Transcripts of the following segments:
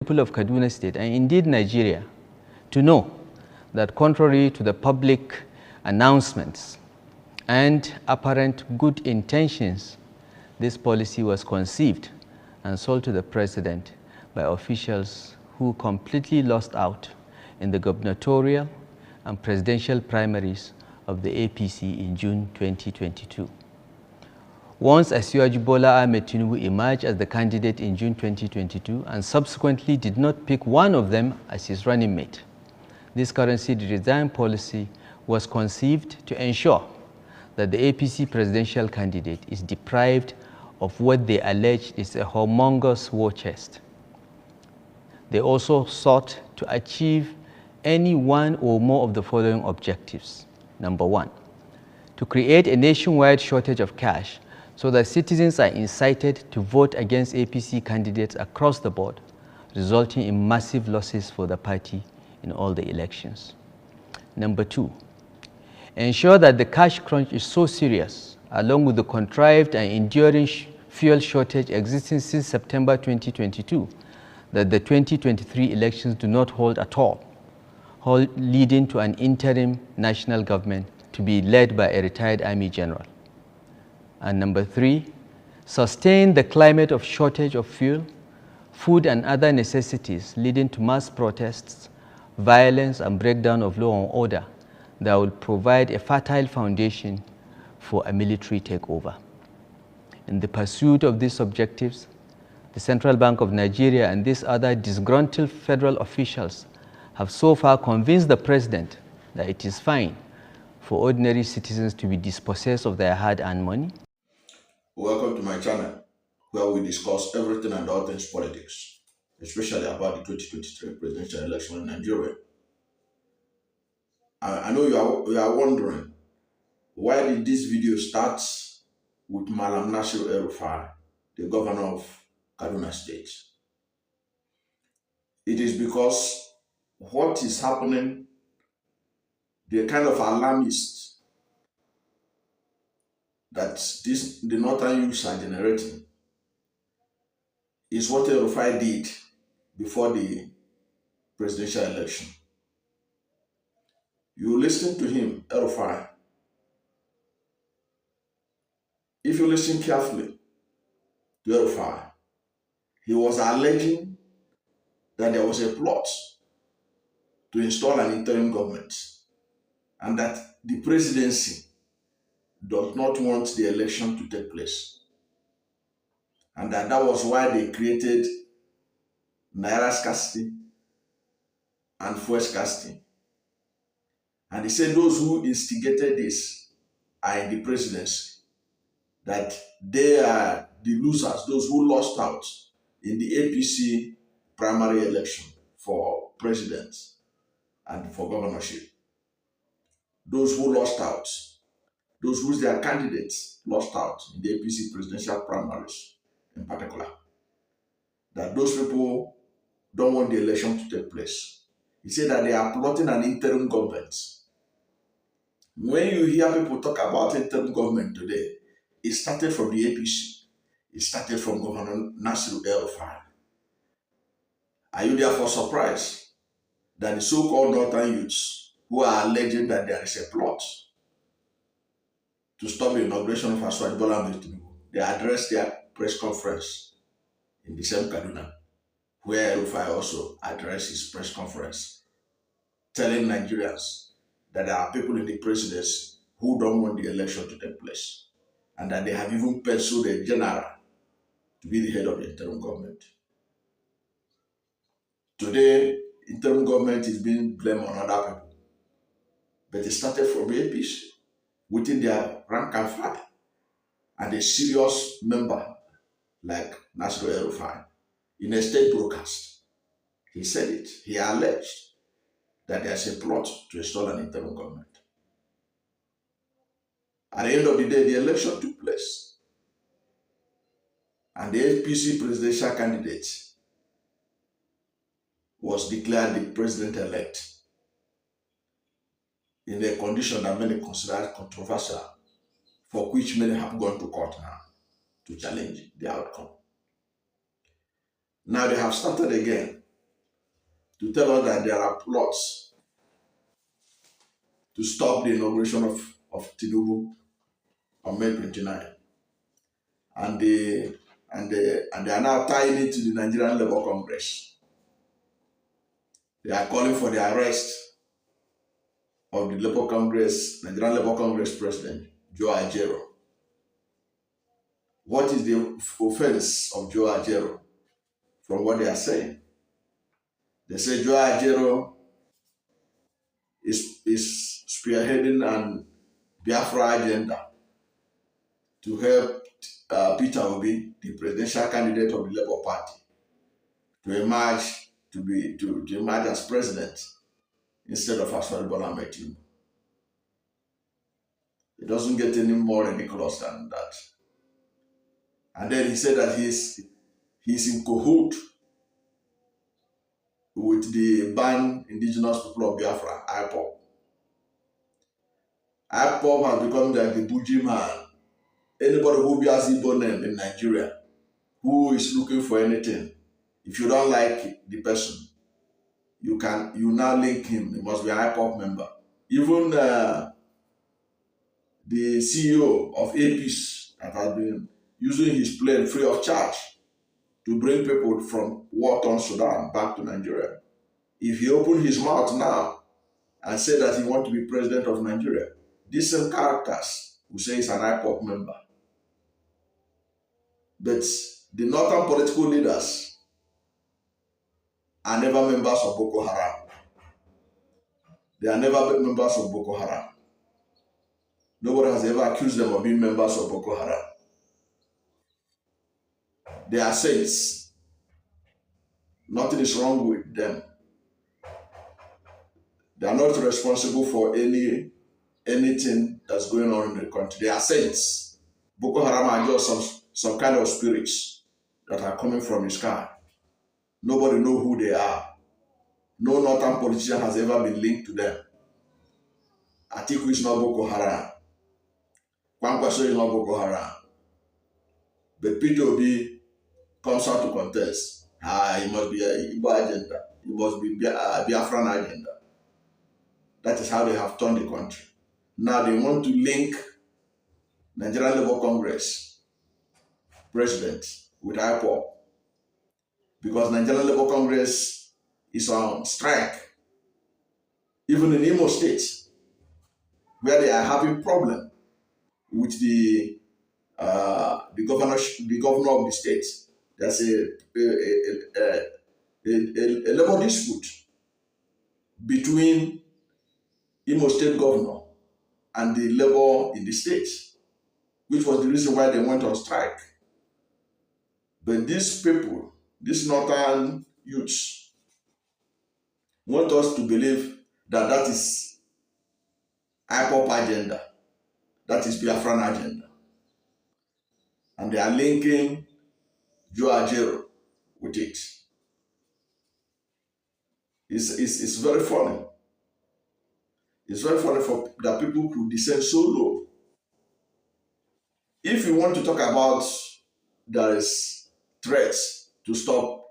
people of Kaduna State, and indeed Nigeria, to know that contrary to the public announcements and apparent good intentions, this policy was conceived and sold to the president by officials who completely lost out in the gubernatorial and presidential primaries of the APC in June 2022. Once Ajaero Bola Ahmed Tinubu emerged as the candidate in June 2022 and subsequently did not pick one of them as his running mate, this currency redesign policy was conceived to ensure that the APC presidential candidate is deprived of what they allege is a humongous war chest. They also sought to achieve any one or more of the following objectives. Number one, to create a nationwide shortage of cash so that citizens are incited to vote against APC candidates across the board, resulting in massive losses for the party in all the elections. Number two, ensure that the cash crunch is so serious, along with the contrived and enduring fuel shortage existing since September 2022, that the 2023 elections do not hold at all, leading to an interim national government to be led by a retired army general. And number three, sustain the climate of shortage of fuel, food and other necessities leading to mass protests, violence and breakdown of law and order that will provide a fertile foundation for a military takeover. In the pursuit of these objectives, the Central Bank of Nigeria and these other disgruntled federal officials have so far convinced the president that it is fine for ordinary citizens to be dispossessed of their hard-earned money. Welcome to my channel, where we discuss everything and all things politics, especially about the 2023 presidential election in Nigeria. I know you are wondering, why did this video start with Malam Nasir El-Rufai, the governor of Kaduna State? It is because what is happening, the kind of alarmist that the northern youths are generating, is what El-Rufai did before the presidential election. You listen to him, El-Rufai. If you listen carefully to El-Rufai, he was alleging that there was a plot to install an interim government and that the presidency does not want the election to take place. And that was why they created naira scarcity and fuel scarcity. And he said those who instigated this are in the presidency, that they are the losers, those who lost out in the APC primary election for president and for governorship. Those who lost out, those whose their candidates lost out in the APC presidential primaries in particular, that those people don't want the election to take place. He said that they are plotting an interim government. When you hear people talk about interim government today, it started from the APC. It started from Governor Nasir El-Rufai. Are you therefore surprised that the so-called northern youths who are alleging that there is a plot to stop the inauguration of Ajaero Bola Ahmed Tinubu, they addressed their press conference in the same Kaduna, where El-Rufai also addressed his press conference, telling Nigerians that there are people in the presidency who don't want the election to take place, and that they have even pursued a general to be the head of the interim government. Today, interim government is being blamed on other people, but it started from the APC, within their rank and file, and a serious member like Nasir El-Rufai, in a state broadcast, he said it. He alleged that there's a plot to install an interim government. At the end of the day, the election took place, and the APC presidential candidate was declared the president-elect in a condition that many consider controversial, for which many have gone to court now to challenge the outcome. Now they have started again to tell us that there are plots to stop the inauguration of Tinubu on May 29. And they are now tying it to the Nigerian Labour Congress. They are calling for the arrest of the Nigerian Labour Congress President, Ajaero. What is the offense of Ajaero from what they are saying? They say Ajaero is spearheading an Biafra agenda to help peterobi, the presidential candidate of the Labour Party, to emerge as president instead of Bola Ahmed Tinubu. It doesn't get any more ridiculous than that. And then he said that he's in cahoot with the banned indigenous people of Biafra, IPOB. IPOB has become like the bougie man. Anybody who bears Igbo name in Nigeria, who is looking for anything, if you don't like the person, you now link him. He must be an IPOB member. Even the CEO of aegis that has been using his plane free of charge to bring people from war-torn Sudan back to Nigeria. If he opened his mouth now and said that he wants to be president of Nigeria, these same characters will say he's an IPOB member. But the northern political leaders are never members of Boko Haram. They are never members of Boko Haram. Nobody has ever accused them of being members of Boko Haram. They are saints. Nothing is wrong with them. They are not responsible for anything that's going on in the country. They are saints. Boko Haram are just some kind of spirits that are coming from the sky. Nobody knows who they are. No northern politician has ever been linked to them. Atiku is not Boko Haram. Kwankwaso is not Boko Haram. But peterobi comes out to contest. It must be a Igbo agenda. It must be a Biafran agenda. That is how they have turned the country. Now they want to link Nigerian Labour Congress president with IPOB, because Nigerian Labour Congress is on strike. Even in Imo State, where they are having problem with the governor of the state, there's a labor dispute between Imo State governor and the labor in the state, which was the reason why they went on strike. But these people, these northern youths, want us to believe that that is IPOB agenda, that is Biafran agenda. And they are linking Ajaero with it. It's very funny. It's very funny for that people who descend so low. If you want to talk about there is threats to stop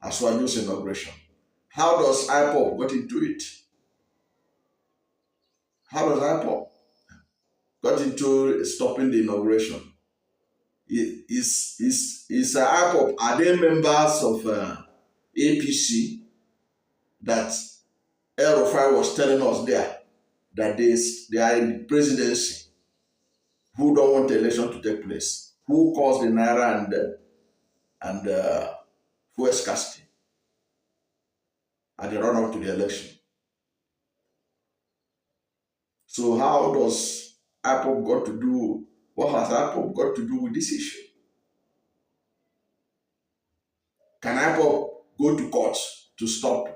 Asuaju's inauguration, how does IPOB get into it? How does IPOB got into stopping the inauguration? Is IPOB, are they members of APC that El-Rufai was telling us there that they are in the presidency, who don't want the election to take place, who caused the Naira and fuel scarcity at the run-up to the election? So how does IPOB got to do, what has IPOB got to do with this issue? Can IPOB go to court to stop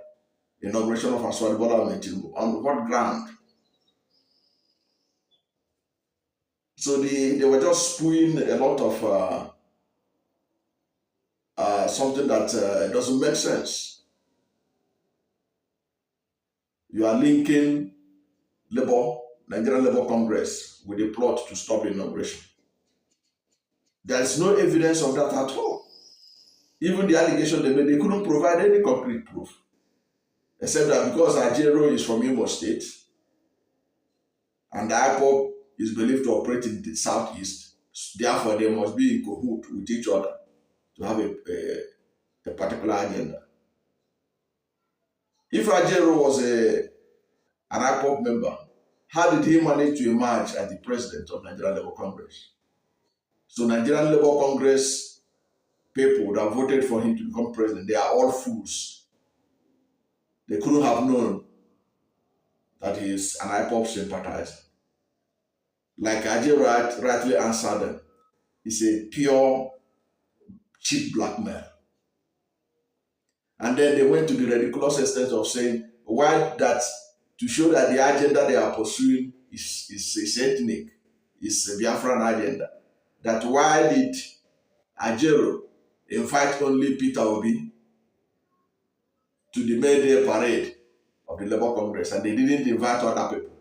the inauguration of Bola Ahmed Tinubu? On what ground? So they were just spewing a lot of something that doesn't make sense. You are linking Nigerian Labour Congress with a plot to stop the inauguration. There is no evidence of that at all. Even the allegation they made, they couldn't provide any concrete proof. Except that because Ajaero is from Imo State and the IPOB is believed to operate in the southeast, therefore they must be in cahoot with each other to have a particular agenda. If Ajaero was an IPOB member, how did he manage to emerge as the president of Nigerian Labour Congress? So Nigerian Labour Congress people that voted for him to become president, they are all fools. They couldn't have known that he is an IPOB sympathizer. Like Ajaero rightly answered them, it's a pure cheap blackmail. And then they went to the ridiculous extent of saying, why that, to show that the agenda they are pursuing is ethnic, is a Biafran agenda. That why did Ajaero invite only peterobi to the May Day parade of the Labour Congress, and they didn't invite other people,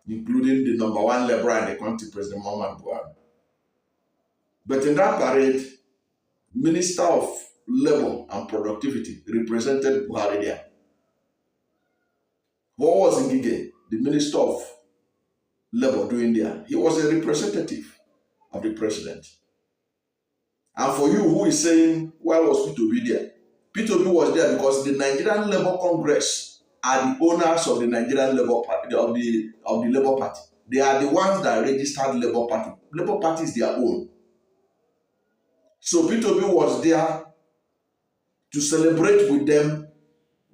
including the number one Labour in the country, President Muhammadu Buhari. But in that parade, Minister of Labour and Productivity represented Buhari there. What was Ngige, the Minister of Labour, doing there? He was a representative of the president. And for you who is saying, why was peterobi there? Peterobi was there because the Nigerian Labour Congress are the owners of the Nigerian Labour Party, of the Labour Party. They are the ones that registered Labour Party. Labour Party is their own. So peterobi was there to celebrate with them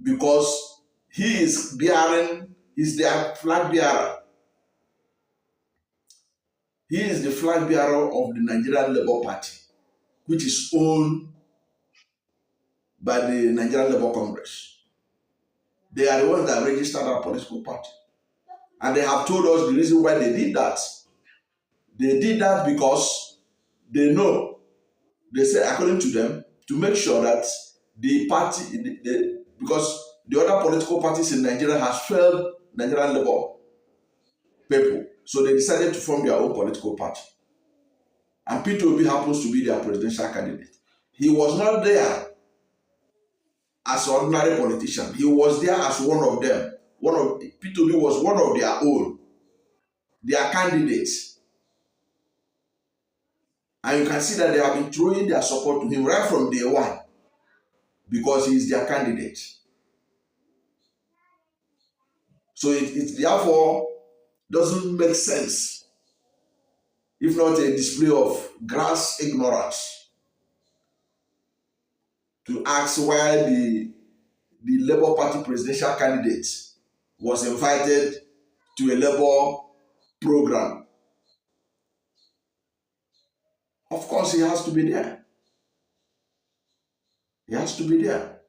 because he is their flag bearer. He is the flag bearer of the Nigerian Labour Party, which is owned by the Nigerian Labour Congress. They are the ones that registered our political party. And they have told us the reason why they did that. They did that because they know, they say according to them, to make sure that the party, because the other political parties in Nigeria has failed Nigerian Labour people. So they decided to form their own political party. And peterobi happens to be their presidential candidate. He was not there as an ordinary politician. He was there as one of them. peterobi was one of their own, their candidates. And you can see that they have been throwing their support to him right from day one because he is their candidate. So it therefore doesn't make sense, if not a display of gross ignorance, to ask why the Labour Party presidential candidate was invited to a Labour program. Of course, he has to be there. He has to be there.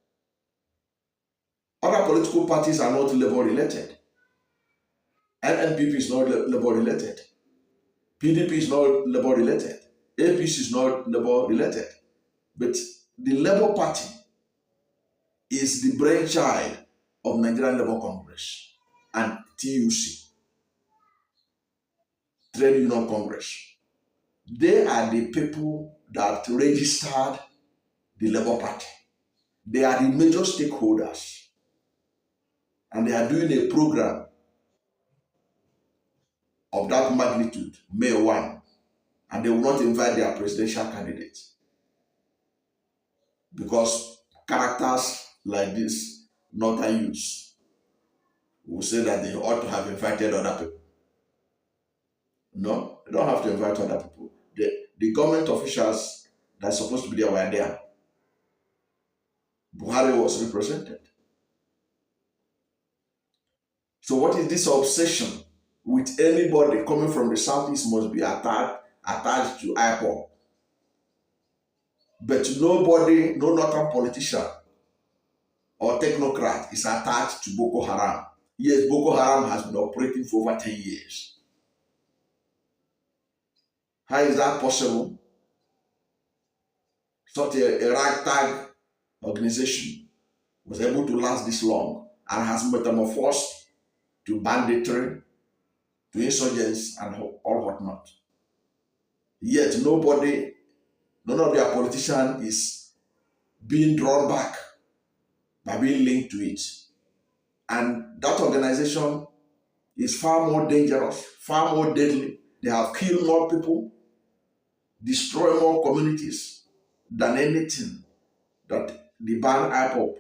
Other political parties are not Labour related. NNPP is not Labour related. PDP is not Labour related. APC is not Labour related. But the Labour Party is the brainchild of Nigerian Labour Congress and TUC, Trade Union Congress. They are the people that registered the Labour Party. They are the major stakeholders. And they are doing a program of that magnitude, May 1. And they will not invite their presidential candidates. Because characters like this, northern youths, will say that they ought to have invited other people. No, they don't have to invite other people. The government officials that are supposed to be there were there. Buhari was represented. So what is this obsession with anybody coming from the southeast must be attached to IPOB? But nobody, no northern politician or technocrat is attached to Boko Haram. Yes, Boko Haram has been operating for over 10 years. How is that possible? Such a ragtag organization was able to last this long and has metamorphosed to banditry, to insurgents, and all whatnot. Yet none of their politician is being drawn back by being linked to it. And that organization is far more dangerous, far more deadly. They have killed more people, destroyed more communities than anything that the band IPOB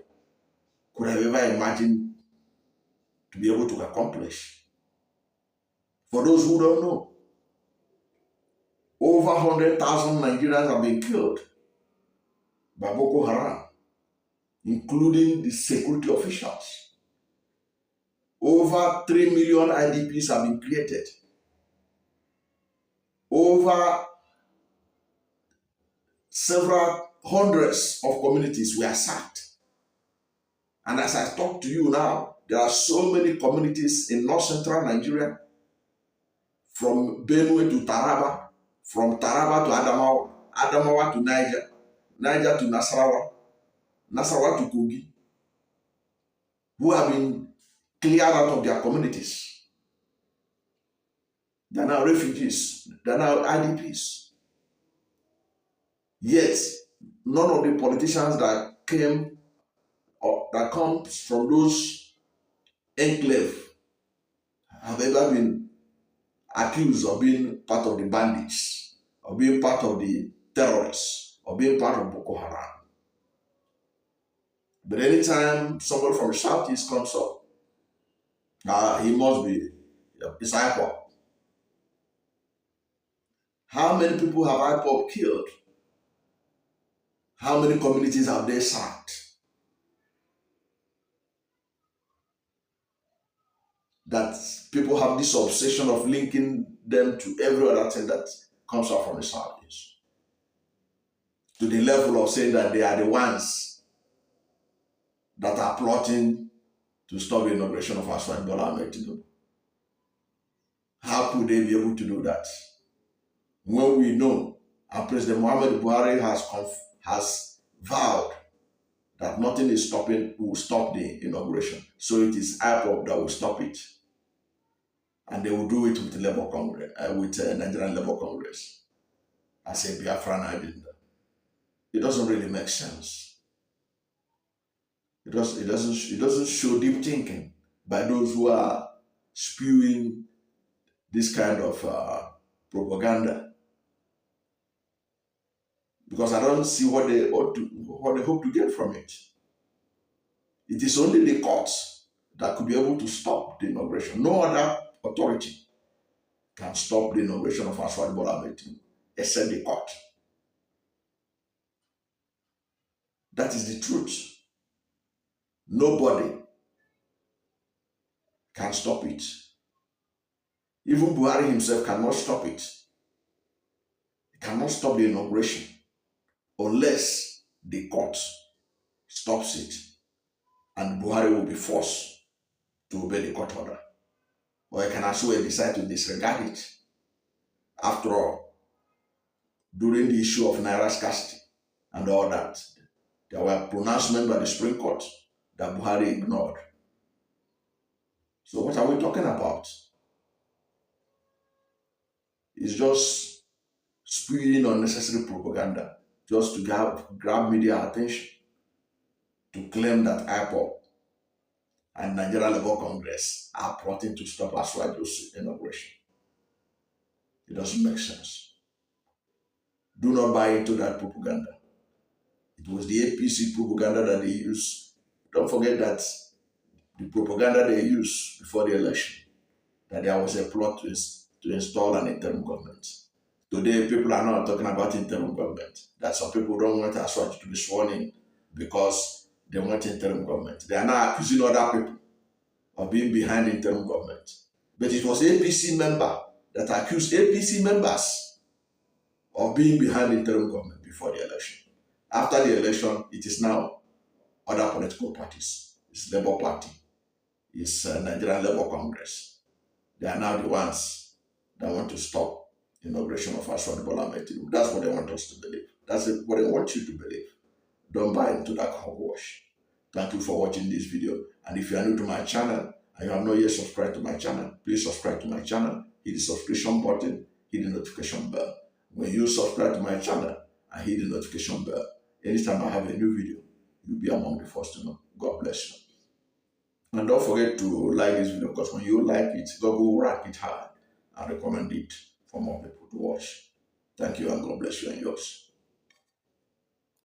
could have ever imagined to be able to accomplish. For those who don't know, over 100,000 Nigerians have been killed by Boko Haram, including the security officials. Over 3 million IDPs have been created. Over several hundreds of communities were sacked. And as I talk to you now, there are so many communities in north-central Nigeria, from Benue to Taraba, from Taraba to Adamawa, Adamawa to Niger, Niger to Nasarawa, Nasarawa to Kogi, who have been cleared out of their communities. They are now refugees. They are now IDPs. Yet, none of the politicians that came or that comes from those enclaves have ever been accused of being part of the bandits, of being part of the terrorists, or being part of Boko Haram. But anytime somebody from the southeast comes up, he must be a disciple. How many people have IPOB killed? How many communities have they sacked? That people have this obsession of linking them to every other thing that comes out from the southeast, to the level of saying that they are the ones that are plotting to stop the inauguration of President Bola Ahmed Tinubu. How could they be able to do that when we know and President Muhammad Buhari has vowed that nothing will stop the inauguration? So it is IPOB that will stop it, and they will do it with Labour Congress, with Nigerian Labour Congress, as a Biafran agenda. It doesn't really make sense. It doesn't show deep thinking by those who are spewing this kind of propaganda, because I don't see what they hope to get from it. It is only the courts that could be able to stop the inauguration. No other authority can stop the inauguration of President Bola Ahmed Tinubu except the court. That is the truth. Nobody can stop it. Even Buhari himself cannot stop it. He cannot stop the inauguration unless the court stops it, and Buhari will be forced to obey the court order. Or he can as well decide to disregard it. After all, during the issue of Naira scarcity and all that, there were pronouncements by the Supreme Court that Buhari ignored. So what are we talking about? It's just spewing unnecessary propaganda just to grab media attention, to claim that IPOB and Nigeria Labour Congress are plotting to stop Aswado's inauguration. It doesn't make sense. Do not buy into that propaganda. It was the APC propaganda that they used. Don't forget that the propaganda they used before the election, that there was a plot to install an interim government. Today, people are not talking about interim government. That some people don't want Aswad to be sworn in because they want interim government. They are now accusing other people of being behind the interim government. But it was APC member that accused APC members of being behind the interim government before the election. After the election, it is now other political parties. It's Labour Party. It's Nigerian Labour Congress. They are now the ones that want to stop the inauguration of President Bola Ahmed Tinubu. That's what they want us to believe. That's what they want you to believe. Don't buy into that hogwash. Thank you for watching this video. And if you are new to my channel and you have not yet subscribed to my channel, please subscribe to my channel. Hit the subscription button, hit the notification bell. When you subscribe to my channel and hit the notification bell, anytime I have a new video, you'll be among the first to know. God bless you. And don't forget to like this video, because when you like it, God will rank it high and recommend it for more people to watch. Thank you, and God bless you and yours.